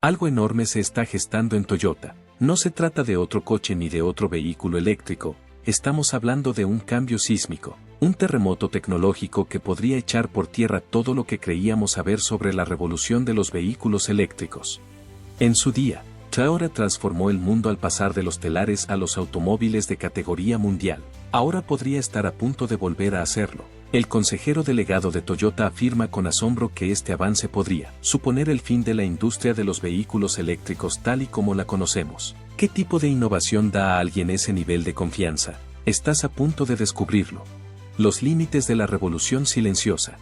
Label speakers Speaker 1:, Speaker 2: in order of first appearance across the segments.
Speaker 1: Algo enorme se está gestando en Toyota. No se trata de otro coche ni de otro vehículo eléctrico, estamos hablando de un cambio sísmico, un terremoto tecnológico que podría echar por tierra todo lo que creíamos saber sobre la revolución de los vehículos eléctricos. En su día, Toyota transformó el mundo al pasar de los telares a los automóviles de categoría mundial. Ahora podría estar a punto de volver a hacerlo. El consejero delegado de Toyota afirma con asombro que este avance podría suponer el fin de la industria de los vehículos eléctricos tal y como la conocemos. ¿Qué tipo de innovación da a alguien ese nivel de confianza? Estás a punto de descubrirlo. Los límites de la revolución silenciosa.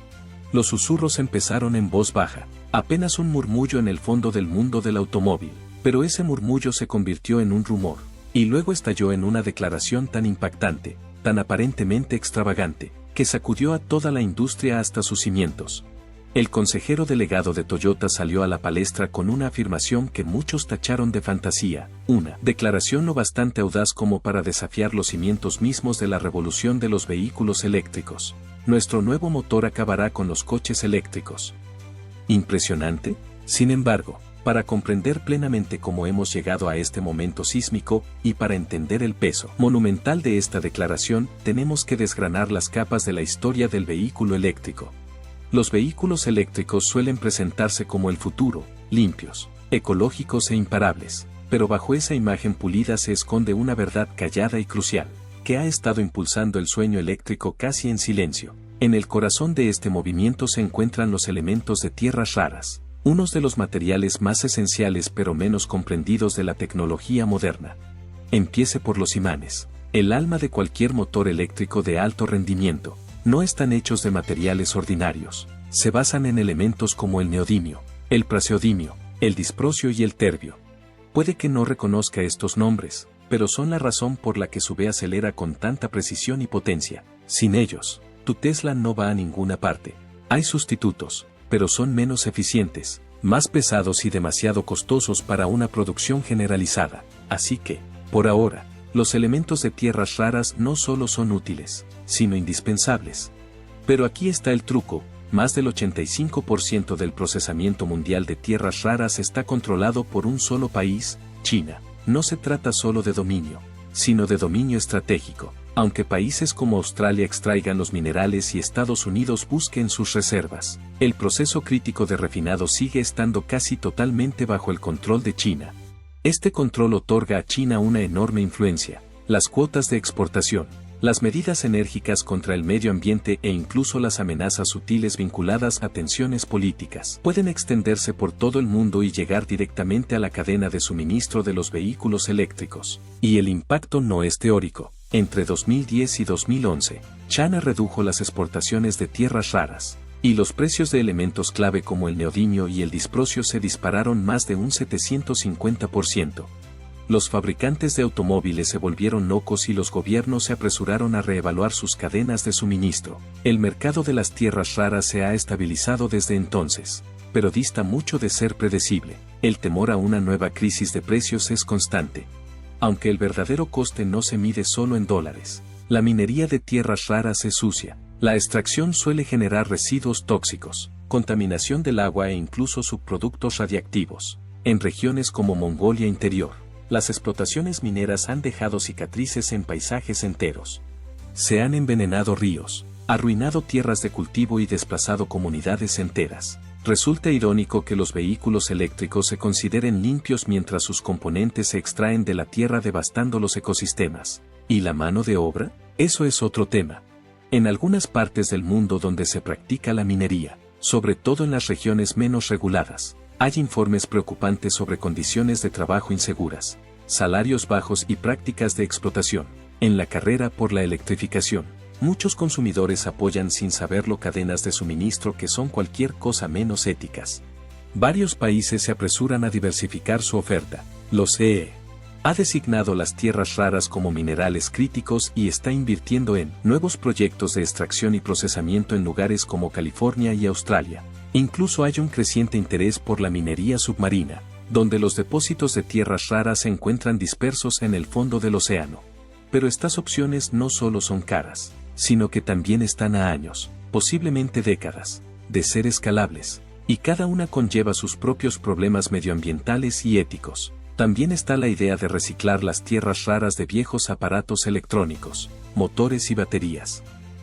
Speaker 1: Los susurros empezaron en voz baja, apenas un murmullo en el fondo del mundo del automóvil, pero ese murmullo se convirtió en un rumor, y luego estalló en una declaración tan impactante, tan aparentemente extravagante, que sacudió a toda la industria hasta sus cimientos. El consejero delegado de Toyota salió a la palestra con una afirmación que muchos tacharon de fantasía, una declaración no bastante audaz como para desafiar los cimientos mismos de la revolución de los vehículos eléctricos. Nuestro nuevo motor acabará con los coches eléctricos. ¿Impresionante? Sin embargo, para comprender plenamente cómo hemos llegado a este momento sísmico, y para entender el peso monumental de esta declaración, tenemos que desgranar las capas de la historia del vehículo eléctrico. Los vehículos eléctricos suelen presentarse como el futuro, limpios, ecológicos e imparables, pero bajo esa imagen pulida se esconde una verdad callada y crucial, que ha estado impulsando el sueño eléctrico casi en silencio. En el corazón de este movimiento se encuentran los elementos de tierras raras, unos de los materiales más esenciales pero menos comprendidos de la tecnología moderna. Empiece por los imanes. El alma de cualquier motor eléctrico de alto rendimiento. No están hechos de materiales ordinarios. Se basan en elementos como el neodimio, el praseodimio, el disprosio y el terbio. Puede que no reconozca estos nombres, pero son la razón por la que su V acelera con tanta precisión y potencia. Sin ellos, tu Tesla no va a ninguna parte. Hay sustitutos, pero son menos eficientes, más pesados y demasiado costosos para una producción generalizada. Así que, por ahora, los elementos de tierras raras no solo son útiles, sino indispensables. Pero aquí está el truco, más del 85% del procesamiento mundial de tierras raras está controlado por un solo país, China. No se trata solo de dominio, sino de dominio estratégico. Aunque países como Australia extraigan los minerales y Estados Unidos busquen sus reservas, el proceso crítico de refinado sigue estando casi totalmente bajo el control de China. Este control otorga a China una enorme influencia, las cuotas de exportación, las medidas enérgicas contra el medio ambiente e incluso las amenazas sutiles vinculadas a tensiones políticas pueden extenderse por todo el mundo y llegar directamente a la cadena de suministro de los vehículos eléctricos. Y el impacto no es teórico. Entre 2010 y 2011, China redujo las exportaciones de tierras raras, y los precios de elementos clave como el neodimio y el disprosio se dispararon más de un 750%. Los fabricantes de automóviles se volvieron locos y los gobiernos se apresuraron a reevaluar sus cadenas de suministro. El mercado de las tierras raras se ha estabilizado desde entonces, pero dista mucho de ser predecible. El temor a una nueva crisis de precios es constante. Aunque el verdadero coste no se mide solo en dólares, la minería de tierras raras es sucia. La extracción suele generar residuos tóxicos, contaminación del agua e incluso subproductos radiactivos. En regiones como Mongolia Interior, las explotaciones mineras han dejado cicatrices en paisajes enteros. Se han envenenado ríos, arruinado tierras de cultivo y desplazado comunidades enteras. Resulta irónico que los vehículos eléctricos se consideren limpios mientras sus componentes se extraen de la tierra devastando los ecosistemas. ¿Y la mano de obra? Eso es otro tema. En algunas partes del mundo donde se practica la minería, sobre todo en las regiones menos reguladas, hay informes preocupantes sobre condiciones de trabajo inseguras, salarios bajos y prácticas de explotación. En la carrera por la electrificación, muchos consumidores apoyan sin saberlo cadenas de suministro que son cualquier cosa menos éticas. Varios países se apresuran a diversificar su oferta. Los CE ha designado las tierras raras como minerales críticos y está invirtiendo en nuevos proyectos de extracción y procesamiento en lugares como California y Australia. Incluso hay un creciente interés por la minería submarina, donde los depósitos de tierras raras se encuentran dispersos en el fondo del océano. Pero estas opciones no solo son caras, sino que también están a años, posiblemente décadas, de ser escalables. Y cada una conlleva sus propios problemas medioambientales y éticos. También está la idea de reciclar las tierras raras de viejos aparatos electrónicos, motores y baterías.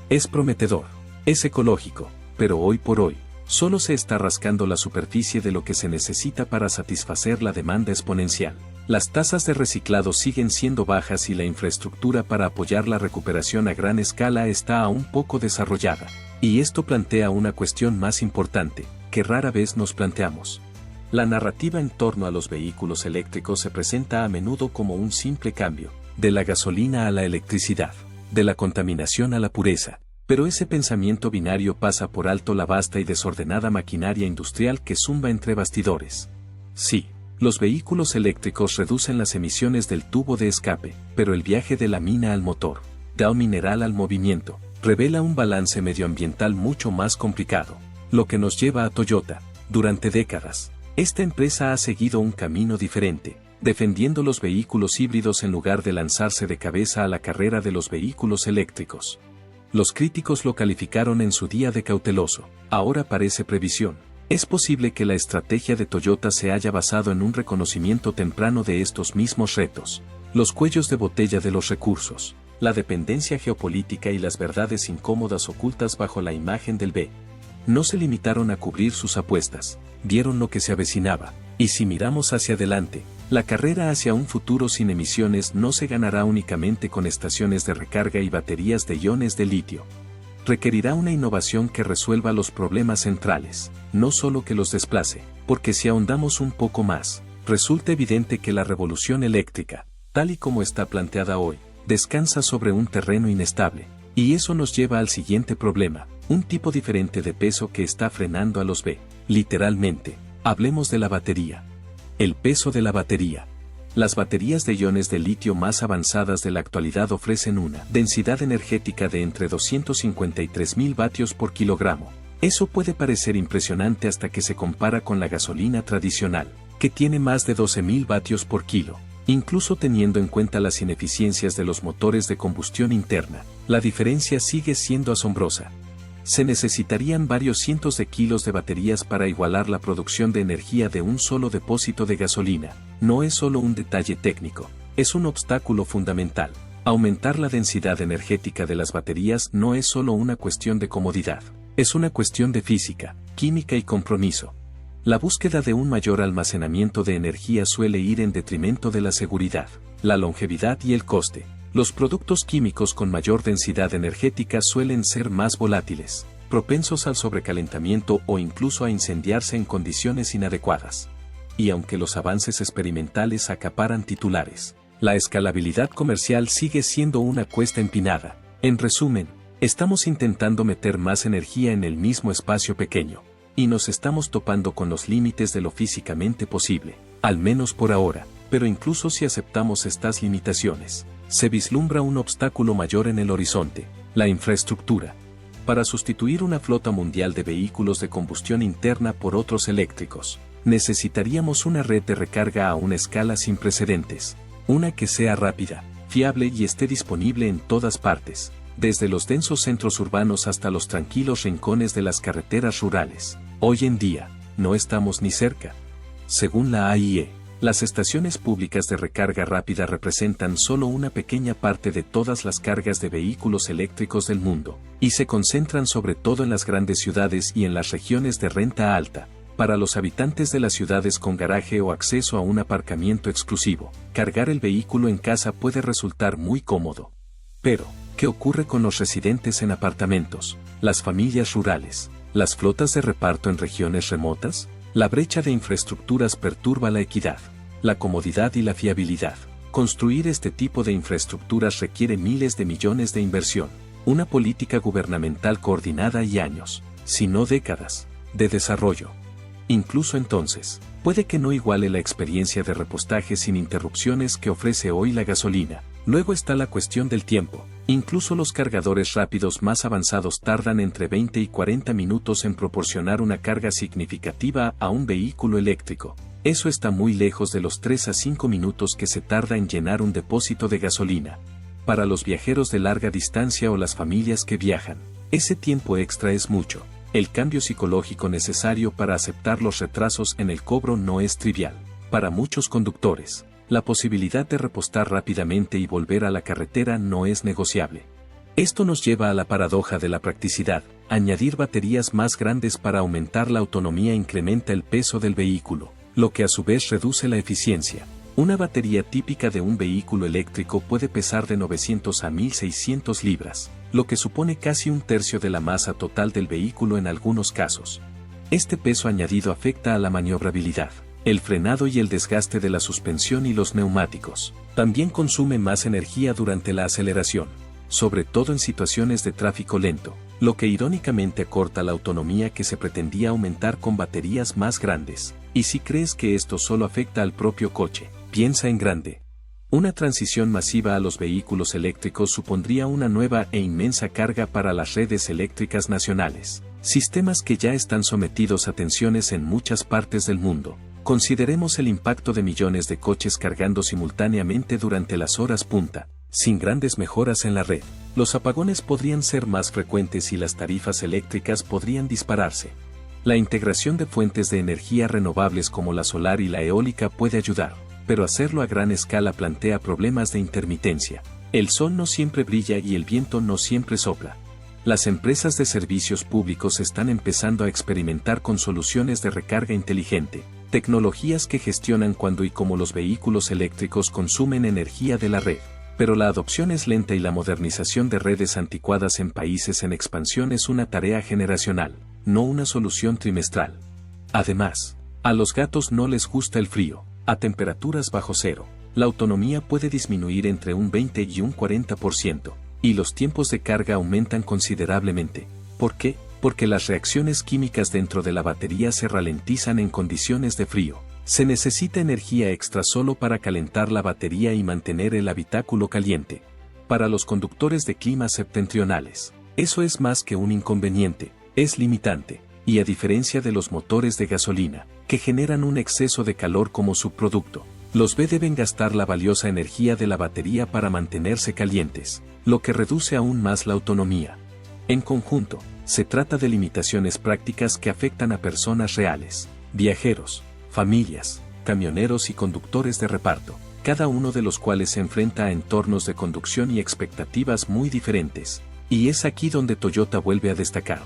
Speaker 1: Es prometedor, es ecológico, pero hoy por hoy, solo se está rascando la superficie de lo que se necesita para satisfacer la demanda exponencial. Las tasas de reciclado siguen siendo bajas y la infraestructura para apoyar la recuperación a gran escala está aún poco desarrollada. Y esto plantea una cuestión más importante, que rara vez nos planteamos. La narrativa en torno a los vehículos eléctricos se presenta a menudo como un simple cambio, de la gasolina a la electricidad, de la contaminación a la pureza, pero ese pensamiento binario pasa por alto la vasta y desordenada maquinaria industrial que zumba entre bastidores. Sí, los vehículos eléctricos reducen las emisiones del tubo de escape, pero el viaje de la mina al motor, del mineral al movimiento, revela un balance medioambiental mucho más complicado, lo que nos lleva a Toyota. Durante décadas, esta empresa ha seguido un camino diferente, defendiendo los vehículos híbridos en lugar de lanzarse de cabeza a la carrera de los vehículos eléctricos. Los críticos lo calificaron en su día de cauteloso, ahora parece previsión. Es posible que la estrategia de Toyota se haya basado en un reconocimiento temprano de estos mismos retos, los cuellos de botella de los recursos, la dependencia geopolítica y las verdades incómodas ocultas bajo la imagen del B. No se limitaron a cubrir sus apuestas, vieron lo que se avecinaba, y si miramos hacia adelante, la carrera hacia un futuro sin emisiones no se ganará únicamente con estaciones de recarga y baterías de iones de litio. Requerirá una innovación que resuelva los problemas centrales, no solo que los desplace, porque si ahondamos un poco más, resulta evidente que la revolución eléctrica, tal y como está planteada hoy, descansa sobre un terreno inestable, y eso nos lleva al siguiente problema, un tipo diferente de peso que está frenando a los B. Literalmente, hablemos de la batería. El peso de la batería. Las baterías de iones de litio más avanzadas de la actualidad ofrecen una densidad energética de entre 253.000 vatios por kilogramo. Eso puede parecer impresionante hasta que se compara con la gasolina tradicional, que tiene más de 12.000 vatios por kilo. Incluso teniendo en cuenta las ineficiencias de los motores de combustión interna, la diferencia sigue siendo asombrosa. Se necesitarían varios cientos de kilos de baterías para igualar la producción de energía de un solo depósito de gasolina. No es solo un detalle técnico, es un obstáculo fundamental. Aumentar la densidad energética de las baterías no es solo una cuestión de comodidad, es una cuestión de física, química y compromiso. La búsqueda de un mayor almacenamiento de energía suele ir en detrimento de la seguridad, la longevidad y el coste. Los productos químicos con mayor densidad energética suelen ser más volátiles, propensos al sobrecalentamiento o incluso a incendiarse en condiciones inadecuadas. Y aunque los avances experimentales acaparan titulares, la escalabilidad comercial sigue siendo una cuesta empinada. En resumen, estamos intentando meter más energía en el mismo espacio pequeño, y nos estamos topando con los límites de lo físicamente posible, al menos por ahora, pero incluso si aceptamos estas limitaciones, se vislumbra un obstáculo mayor en el horizonte, la infraestructura. Para sustituir una flota mundial de vehículos de combustión interna por otros eléctricos, necesitaríamos una red de recarga a una escala sin precedentes, una que sea rápida, fiable y esté disponible en todas partes, desde los densos centros urbanos hasta los tranquilos rincones de las carreteras rurales. Hoy en día, no estamos ni cerca. Según la AIE, las estaciones públicas de recarga rápida representan solo una pequeña parte de todas las cargas de vehículos eléctricos del mundo, y se concentran sobre todo en las grandes ciudades y en las regiones de renta alta. Para los habitantes de las ciudades con garaje o acceso a un aparcamiento exclusivo, cargar el vehículo en casa puede resultar muy cómodo. Pero, ¿qué ocurre con los residentes en apartamentos, las familias rurales, las flotas de reparto en regiones remotas? La brecha de infraestructuras perturba la equidad, la comodidad y la fiabilidad. Construir este tipo de infraestructuras requiere miles de millones de inversión, una política gubernamental coordinada y años, si no décadas, de desarrollo. Incluso entonces, puede que no iguale la experiencia de repostaje sin interrupciones que ofrece hoy la gasolina. Luego está la cuestión del tiempo. Incluso los cargadores rápidos más avanzados tardan entre 20 y 40 minutos en proporcionar una carga significativa a un vehículo eléctrico. Eso está muy lejos de los 3 a 5 minutos que se tarda en llenar un depósito de gasolina. Para los viajeros de larga distancia o las familias que viajan, ese tiempo extra es mucho. El cambio psicológico necesario para aceptar los retrasos en el cobro no es trivial. Para muchos conductores, la posibilidad de repostar rápidamente y volver a la carretera no es negociable. Esto nos lleva a la paradoja de la practicidad. Añadir baterías más grandes para aumentar la autonomía incrementa el peso del vehículo, lo que a su vez reduce la eficiencia. Una batería típica de un vehículo eléctrico puede pesar de 900 a 1600 libras, lo que supone casi un tercio de la masa total del vehículo en algunos casos. Este peso añadido afecta a la maniobrabilidad, el frenado y el desgaste de la suspensión y los neumáticos. También consume más energía durante la aceleración, sobre todo en situaciones de tráfico lento, lo que irónicamente acorta la autonomía que se pretendía aumentar con baterías más grandes. Y si crees que esto solo afecta al propio coche, piensa en grande. Una transición masiva a los vehículos eléctricos supondría una nueva e inmensa carga para las redes eléctricas nacionales, sistemas que ya están sometidos a tensiones en muchas partes del mundo. Consideremos el impacto de millones de coches cargando simultáneamente durante las horas punta. Sin grandes mejoras en la red, los apagones podrían ser más frecuentes y las tarifas eléctricas podrían dispararse. La integración de fuentes de energía renovables como la solar y la eólica puede ayudar, pero hacerlo a gran escala plantea problemas de intermitencia. El sol no siempre brilla y el viento no siempre sopla. Las empresas de servicios públicos están empezando a experimentar con soluciones de recarga inteligente, tecnologías que gestionan cuándo y cómo los vehículos eléctricos consumen energía de la red. Pero la adopción es lenta y la modernización de redes anticuadas en países en expansión es una tarea generacional, no una solución trimestral. Además, a los gatos no les gusta el frío. A temperaturas bajo cero, la autonomía puede disminuir entre un 20 y un 40%, y los tiempos de carga aumentan considerablemente. ¿Por qué? Porque las reacciones químicas dentro de la batería se ralentizan en condiciones de frío. Se necesita energía extra solo para calentar la batería y mantener el habitáculo caliente. Para los conductores de climas septentrionales, eso es más que un inconveniente, es limitante, y a diferencia de los motores de gasolina, que generan un exceso de calor como subproducto, los B deben gastar la valiosa energía de la batería para mantenerse calientes, lo que reduce aún más la autonomía. En conjunto, se trata de limitaciones prácticas que afectan a personas reales, viajeros, familias, camioneros y conductores de reparto, cada uno de los cuales se enfrenta a entornos de conducción y expectativas muy diferentes. Y es aquí donde Toyota vuelve a destacar.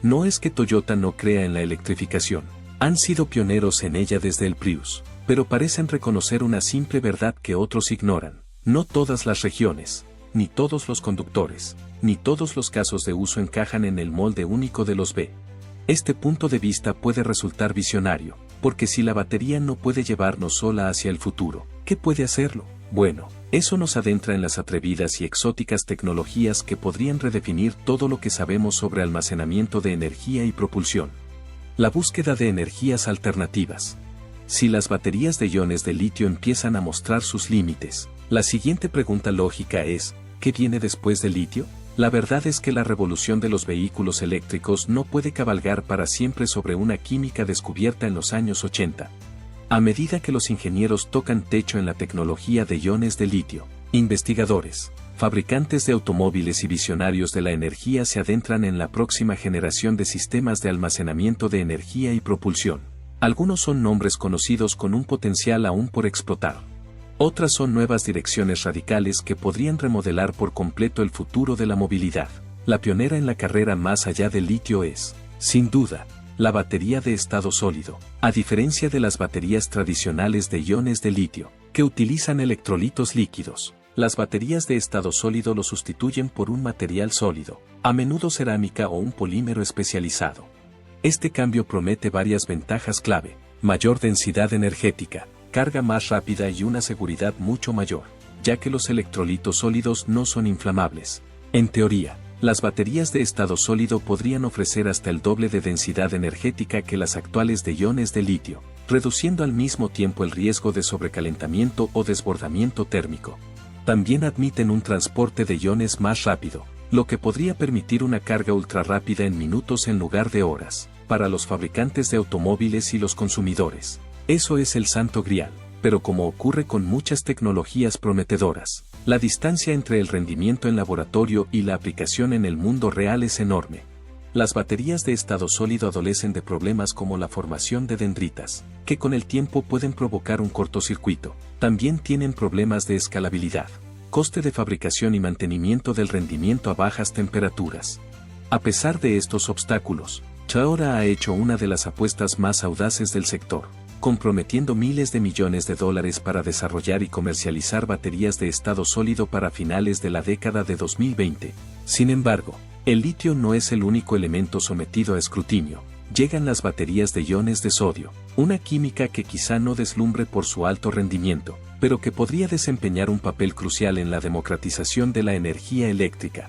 Speaker 1: No es que Toyota no crea en la electrificación, han sido pioneros en ella desde el Prius, pero parecen reconocer una simple verdad que otros ignoran. No todas las regiones, ni todos los conductores, ni todos los casos de uso encajan en el molde único de los B. Este punto de vista puede resultar visionario, porque si la batería no puede llevarnos sola hacia el futuro, ¿qué puede hacerlo? Bueno, eso nos adentra en las atrevidas y exóticas tecnologías que podrían redefinir todo lo que sabemos sobre almacenamiento de energía y propulsión. La búsqueda de energías alternativas. Si las baterías de iones de litio empiezan a mostrar sus límites, la siguiente pregunta lógica es, ¿qué viene después del litio? La verdad es que la revolución de los vehículos eléctricos no puede cabalgar para siempre sobre una química descubierta en los años 80. A medida que los ingenieros tocan techo en la tecnología de iones de litio, investigadores, fabricantes de automóviles y visionarios de la energía se adentran en la próxima generación de sistemas de almacenamiento de energía y propulsión. Algunos son nombres conocidos con un potencial aún por explotar. Otras son nuevas direcciones radicales que podrían remodelar por completo el futuro de la movilidad. La pionera en la carrera más allá del litio es, sin duda, la batería de estado sólido, a diferencia de las baterías tradicionales de iones de litio, que utilizan electrolitos líquidos. Las baterías de estado sólido lo sustituyen por un material sólido, a menudo cerámica o un polímero especializado. Este cambio promete varias ventajas clave: mayor densidad energética, carga más rápida y una seguridad mucho mayor, ya que los electrolitos sólidos no son inflamables. En teoría, las baterías de estado sólido podrían ofrecer hasta el doble de densidad energética que las actuales de iones de litio, reduciendo al mismo tiempo el riesgo de sobrecalentamiento o desbordamiento térmico. También admiten un transporte de iones más rápido, lo que podría permitir una carga ultra rápida en minutos en lugar de horas, para los fabricantes de automóviles y los consumidores. Eso es el santo grial, pero como ocurre con muchas tecnologías prometedoras, la distancia entre el rendimiento en laboratorio y la aplicación en el mundo real es enorme. Las baterías de estado sólido adolecen de problemas como la formación de dendritas, que con el tiempo pueden provocar un cortocircuito. También tienen problemas de escalabilidad, coste de fabricación y mantenimiento del rendimiento a bajas temperaturas. A pesar de estos obstáculos, Toyota ha hecho una de las apuestas más audaces del sector, comprometiendo miles de millones de dólares para desarrollar y comercializar baterías de estado sólido para finales de la década de 2020. Sin embargo, el litio no es el único elemento sometido a escrutinio. Llegan las baterías de iones de sodio, una química que quizá no deslumbre por su alto rendimiento, pero que podría desempeñar un papel crucial en la democratización de la energía eléctrica.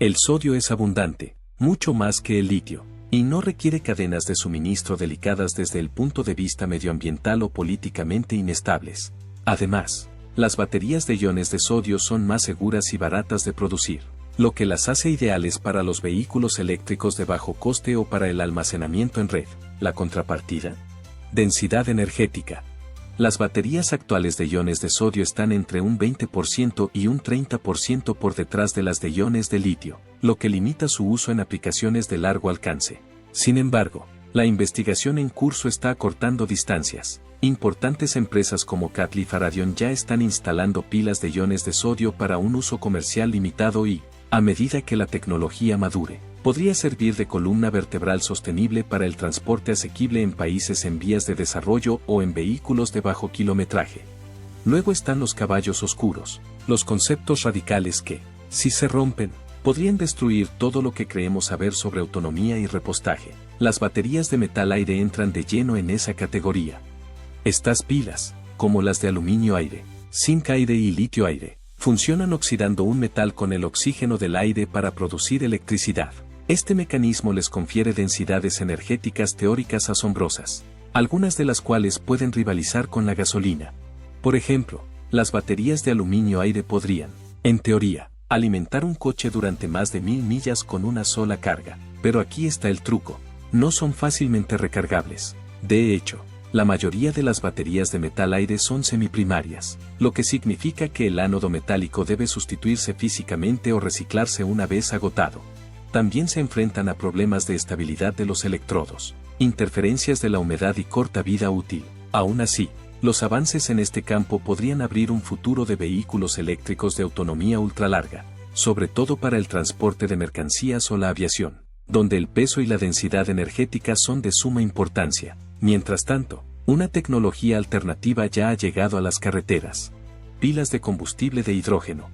Speaker 1: El sodio es abundante, mucho más que el litio, y no requiere cadenas de suministro delicadas desde el punto de vista medioambiental o políticamente inestables. Además, las baterías de iones de sodio son más seguras y baratas de producir, lo que las hace ideales para los vehículos eléctricos de bajo coste o para el almacenamiento en red. La contrapartida: densidad energética. Las baterías actuales de iones de sodio están entre un 20% y un 30% por detrás de las de iones de litio, lo que limita su uso en aplicaciones de largo alcance. Sin embargo, la investigación en curso está acortando distancias. Importantes empresas como Caterpillar y Faradion ya están instalando pilas de iones de sodio para un uso comercial limitado y, a medida que la tecnología madure, podría servir de columna vertebral sostenible para el transporte asequible en países en vías de desarrollo o en vehículos de bajo kilometraje. Luego están los caballos oscuros, los conceptos radicales que, si se rompen, podrían destruir todo lo que creemos saber sobre autonomía y repostaje. Las baterías de metal-aire entran de lleno en esa categoría. Estas pilas, como las de aluminio-aire, zinc-aire y litio-aire, funcionan oxidando un metal con el oxígeno del aire para producir electricidad. Este mecanismo les confiere densidades energéticas teóricas asombrosas, algunas de las cuales pueden rivalizar con la gasolina. Por ejemplo, las baterías de aluminio-aire podrían, en teoría, alimentar un coche durante más de 1000 millas con una sola carga, pero aquí está el truco: no son fácilmente recargables. De hecho, la mayoría de las baterías de metal-aire son semiprimarias, lo que significa que el ánodo metálico debe sustituirse físicamente o reciclarse una vez agotado. También se enfrentan a problemas de estabilidad de los electrodos, interferencias de la humedad y corta vida útil. Aún así, los avances en este campo podrían abrir un futuro de vehículos eléctricos de autonomía ultralarga, sobre todo para el transporte de mercancías o la aviación, donde el peso y la densidad energética son de suma importancia. Mientras tanto, una tecnología alternativa ya ha llegado a las carreteras: pilas de combustible de hidrógeno.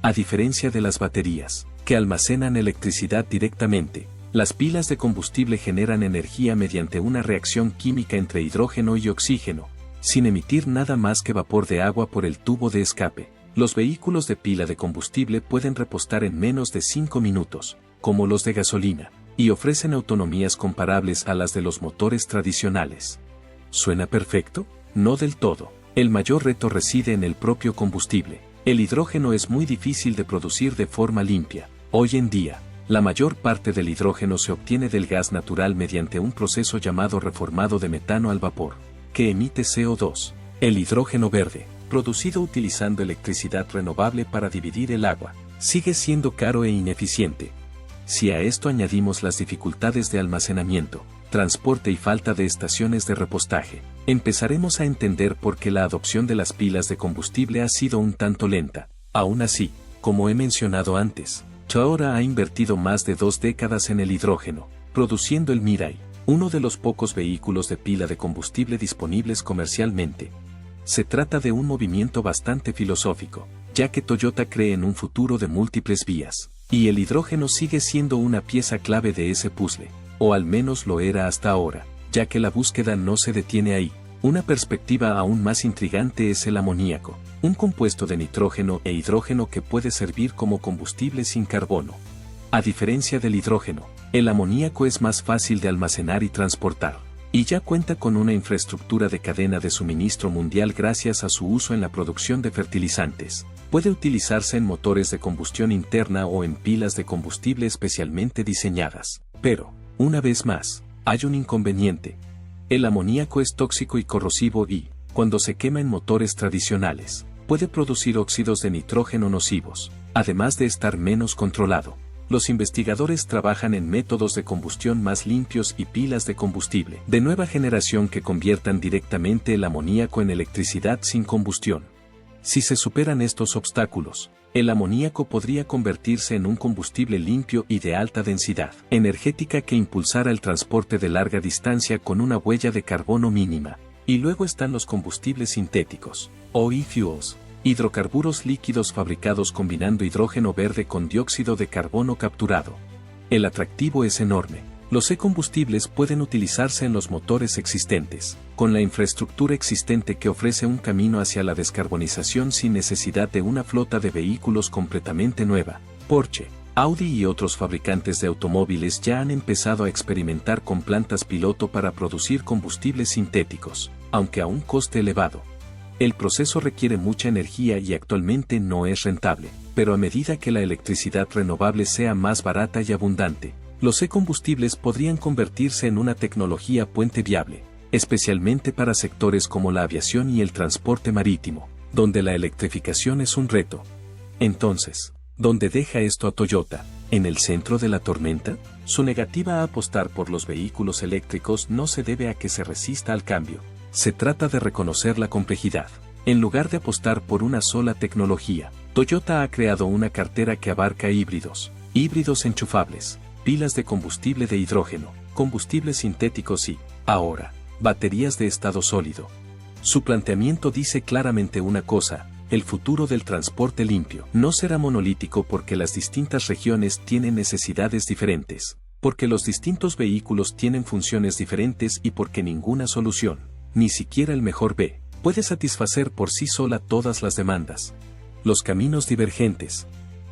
Speaker 1: A diferencia de las baterías, que almacenan electricidad directamente, las pilas de combustible generan energía mediante una reacción química entre hidrógeno y oxígeno, sin emitir nada más que vapor de agua por el tubo de escape. Los vehículos de pila de combustible pueden repostar en menos de 5 minutos, como los de gasolina, y ofrecen autonomías comparables a las de los motores tradicionales. ¿Suena perfecto? No del todo. El mayor reto reside en el propio combustible. El hidrógeno es muy difícil de producir de forma limpia. Hoy en día, la mayor parte del hidrógeno se obtiene del gas natural mediante un proceso llamado reformado de metano al vapor, que emite CO2. El hidrógeno verde, producido utilizando electricidad renovable para dividir el agua, sigue siendo caro e ineficiente. Si a esto añadimos las dificultades de almacenamiento, transporte y falta de estaciones de repostaje, empezaremos a entender por qué la adopción de las pilas de combustible ha sido un tanto lenta. Aún así, como he mencionado antes, Toyota ha invertido más de 2 décadas en el hidrógeno, produciendo el Mirai, uno de los pocos vehículos de pila de combustible disponibles comercialmente. Se trata de un movimiento bastante filosófico, ya que Toyota cree en un futuro de múltiples vías, y el hidrógeno sigue siendo una pieza clave de ese puzzle, o al menos lo era hasta ahora, ya que la búsqueda no se detiene ahí. Una perspectiva aún más intrigante es el amoníaco, un compuesto de nitrógeno e hidrógeno que puede servir como combustible sin carbono. A diferencia del hidrógeno, el amoníaco es más fácil de almacenar y transportar, y ya cuenta con una infraestructura de cadena de suministro mundial gracias a su uso en la producción de fertilizantes. Puede utilizarse en motores de combustión interna o en pilas de combustible especialmente diseñadas. Pero, una vez más, hay un inconveniente. El amoníaco es tóxico y corrosivo y, cuando se quema en motores tradicionales, puede producir óxidos de nitrógeno nocivos, además de estar menos controlado. los investigadores trabajan en métodos de combustión más limpios y pilas de combustible de nueva generación que conviertan directamente el amoníaco en electricidad sin combustión. Si se superan estos obstáculos, el amoníaco podría convertirse en un combustible limpio y de alta densidad energética que impulsara el transporte de larga distancia con una huella de carbono mínima. Y luego están los combustibles sintéticos, o e-fuels, hidrocarburos líquidos fabricados combinando hidrógeno verde con dióxido de carbono capturado. El atractivo es enorme. Los e-combustibles pueden utilizarse en los motores existentes, con la infraestructura existente que ofrece un camino hacia la descarbonización sin necesidad de una flota de vehículos completamente nueva. Porsche, Audi y otros fabricantes de automóviles ya han empezado a experimentar con plantas piloto para producir combustibles sintéticos, aunque a un coste elevado. El proceso requiere mucha energía y actualmente no es rentable, pero a medida que la electricidad renovable sea más barata y abundante, los e-combustibles podrían convertirse en una tecnología puente viable, especialmente para sectores como la aviación y el transporte marítimo, donde la electrificación es un reto. Entonces, ¿dónde deja esto a Toyota? ¿En el centro de la tormenta? Su negativa a apostar por los vehículos eléctricos no se debe a que se resista al cambio. Se trata de reconocer la complejidad. En lugar de apostar por una sola tecnología, Toyota ha creado una cartera que abarca híbridos enchufables, pilas de combustible de hidrógeno, combustibles sintéticos y, ahora, baterías de estado sólido. Su planteamiento dice claramente una cosa: el futuro del transporte limpio no será monolítico porque las distintas regiones tienen necesidades diferentes, porque los distintos vehículos tienen funciones diferentes y porque ninguna solución, ni siquiera el mejor B, puede satisfacer por sí sola todas las demandas. Los caminos divergentes.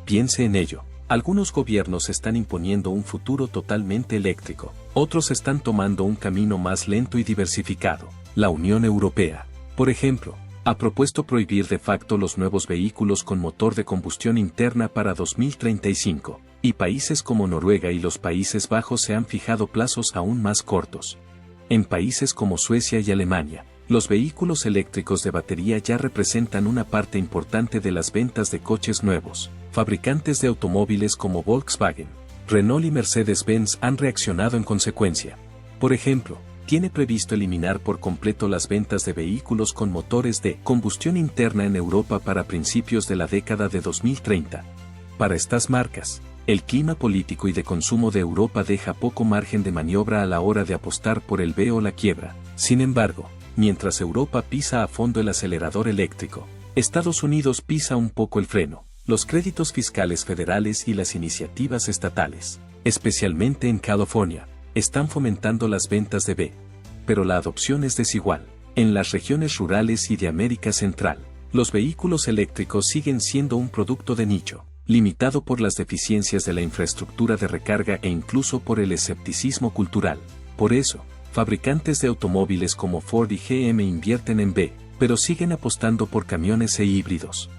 Speaker 1: Piense en ello. Algunos gobiernos están imponiendo un futuro totalmente eléctrico, otros están tomando un camino más lento y diversificado. La Unión Europea, por ejemplo, ha propuesto prohibir de facto los nuevos vehículos con motor de combustión interna para 2035, y países como Noruega y los Países Bajos se han fijado plazos aún más cortos. En países como Suecia y Alemania, los vehículos eléctricos de batería ya representan una parte importante de las ventas de coches nuevos. Fabricantes de automóviles como Volkswagen, Renault y Mercedes-Benz han reaccionado en consecuencia. Por ejemplo, tiene previsto eliminar por completo las ventas de vehículos con motores de combustión interna en Europa para principios de la década de 2030. Para estas marcas, el clima político y de consumo de Europa deja poco margen de maniobra a la hora de apostar por el B o la quiebra. Sin embargo, mientras Europa pisa a fondo el acelerador eléctrico, Estados Unidos pisa un poco el freno. Los créditos fiscales federales y las iniciativas estatales, especialmente en California, están fomentando las ventas de B. Pero la adopción es desigual. En las regiones rurales y de América Central, los vehículos eléctricos siguen siendo un producto de nicho, limitado por las deficiencias de la infraestructura de recarga e incluso por el escepticismo cultural. Por eso, fabricantes de automóviles como Ford y GM invierten en B, pero siguen apostando por camiones e híbridos.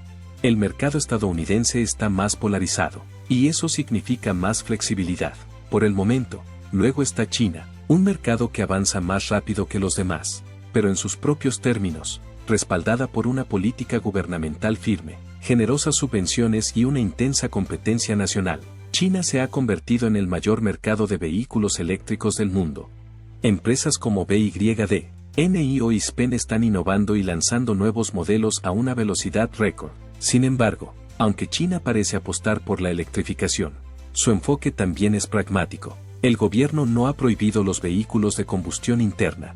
Speaker 1: El mercado estadounidense está más polarizado, y eso significa más flexibilidad. Por el momento, luego está China, un mercado que avanza más rápido que los demás, pero en sus propios términos, respaldada por una política gubernamental firme, generosas subvenciones y una intensa competencia nacional. China se ha convertido en el mayor mercado de vehículos eléctricos del mundo. Empresas como BYD, NIO y SPEN están innovando y lanzando nuevos modelos a una velocidad récord. Sin embargo, aunque China parece apostar por la electrificación, su enfoque también es pragmático. El gobierno no ha prohibido los vehículos de combustión interna.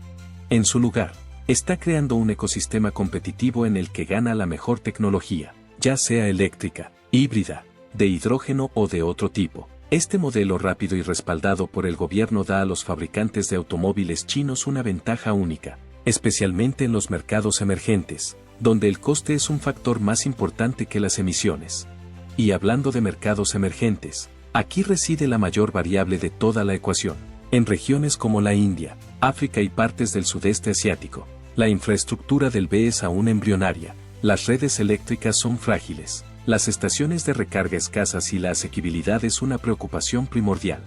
Speaker 1: En su lugar, está creando un ecosistema competitivo en el que gana la mejor tecnología, ya sea eléctrica, híbrida, de hidrógeno o de otro tipo. Este modelo rápido y respaldado por el gobierno da a los fabricantes de automóviles chinos una ventaja única, especialmente en los mercados emergentes, donde el coste es un factor más importante que las emisiones. Y hablando de mercados emergentes, aquí reside la mayor variable de toda la ecuación. En regiones como la India, África y partes del sudeste asiático, la infraestructura del B es aún embrionaria, las redes eléctricas son frágiles, las estaciones de recarga escasas y la asequibilidad es una preocupación primordial.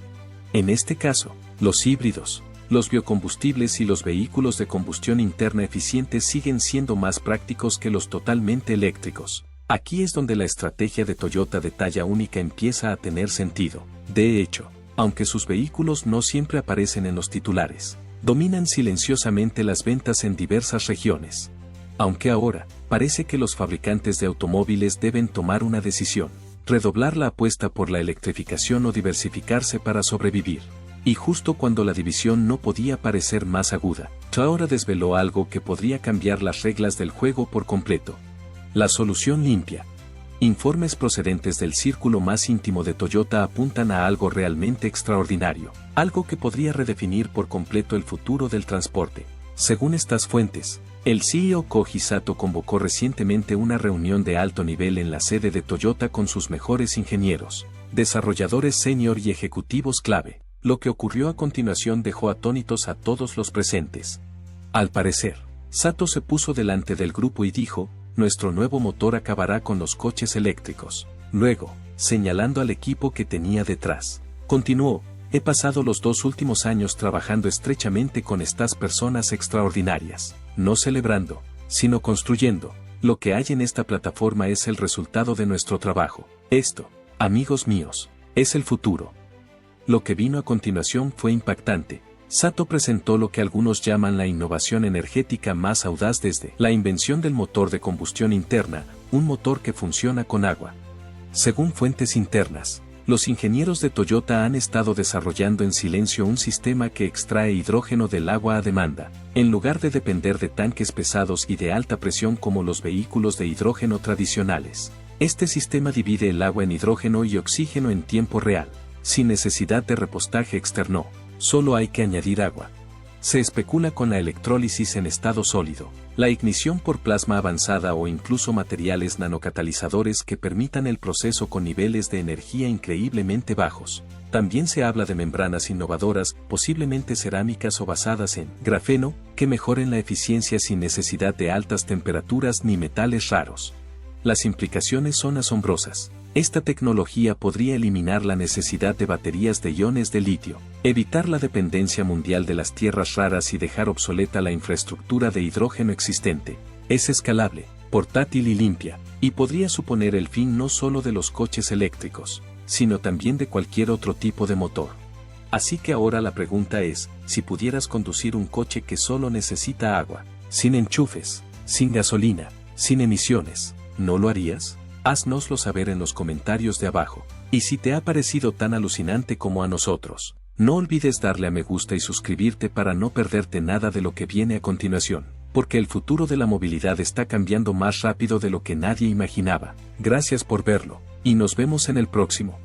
Speaker 1: En este caso, los híbridos, los biocombustibles y los vehículos de combustión interna eficientes siguen siendo más prácticos que los totalmente eléctricos. Aquí es donde la estrategia de Toyota de talla única empieza a tener sentido. De hecho, aunque sus vehículos no siempre aparecen en los titulares, dominan silenciosamente las ventas en diversas regiones. Aunque ahora, parece que los fabricantes de automóviles deben tomar una decisión, redoblar la apuesta por la electrificación o diversificarse para sobrevivir. Y justo cuando la división no podía parecer más aguda, ahora desveló algo que podría cambiar las reglas del juego por completo. La solución limpia. Informes procedentes del círculo más íntimo de Toyota apuntan a algo realmente extraordinario, algo que podría redefinir por completo el futuro del transporte. Según estas fuentes, el CEO Koji Sato convocó recientemente una reunión de alto nivel en la sede de Toyota con sus mejores ingenieros, desarrolladores senior y ejecutivos clave. Lo que ocurrió a continuación dejó atónitos a todos los presentes. Al parecer, Sato se puso delante del grupo y dijo: nuestro nuevo motor acabará con los coches eléctricos. Luego, señalando al equipo que tenía detrás, continuó: he pasado los 2 últimos años trabajando estrechamente con estas personas extraordinarias, no celebrando, sino construyendo. Lo que hay en esta plataforma es el resultado de nuestro trabajo. Esto, amigos míos, es el futuro. Lo que vino a continuación fue impactante. Sato presentó lo que algunos llaman la innovación energética más audaz desde la invención del motor de combustión interna, un motor que funciona con agua. Según fuentes internas, los ingenieros de Toyota han estado desarrollando en silencio un sistema que extrae hidrógeno del agua a demanda, en lugar de depender de tanques pesados y de alta presión como los vehículos de hidrógeno tradicionales. Este sistema divide el agua en hidrógeno y oxígeno en tiempo real, sin necesidad de repostaje externo. Solo hay que añadir agua. Se especula con la electrólisis en estado sólido, la ignición por plasma avanzada o incluso materiales nanocatalizadores que permitan el proceso con niveles de energía increíblemente bajos. También se habla de membranas innovadoras, posiblemente cerámicas o basadas en grafeno, que mejoren la eficiencia sin necesidad de altas temperaturas ni metales raros. Las implicaciones son asombrosas. Esta tecnología podría eliminar la necesidad de baterías de iones de litio, evitar la dependencia mundial de las tierras raras y dejar obsoleta la infraestructura de hidrógeno existente. Es escalable, portátil y limpia, y podría suponer el fin no solo de los coches eléctricos, sino también de cualquier otro tipo de motor. Así que ahora la pregunta es, si pudieras conducir un coche que solo necesita agua, sin enchufes, sin gasolina, sin emisiones, ¿no lo harías? Haznoslo saber en los comentarios de abajo. Y si te ha parecido tan alucinante como a nosotros, no olvides darle a me gusta y suscribirte para no perderte nada de lo que viene a continuación, porque el futuro de la movilidad está cambiando más rápido de lo que nadie imaginaba. Gracias por verlo, y nos vemos en el próximo.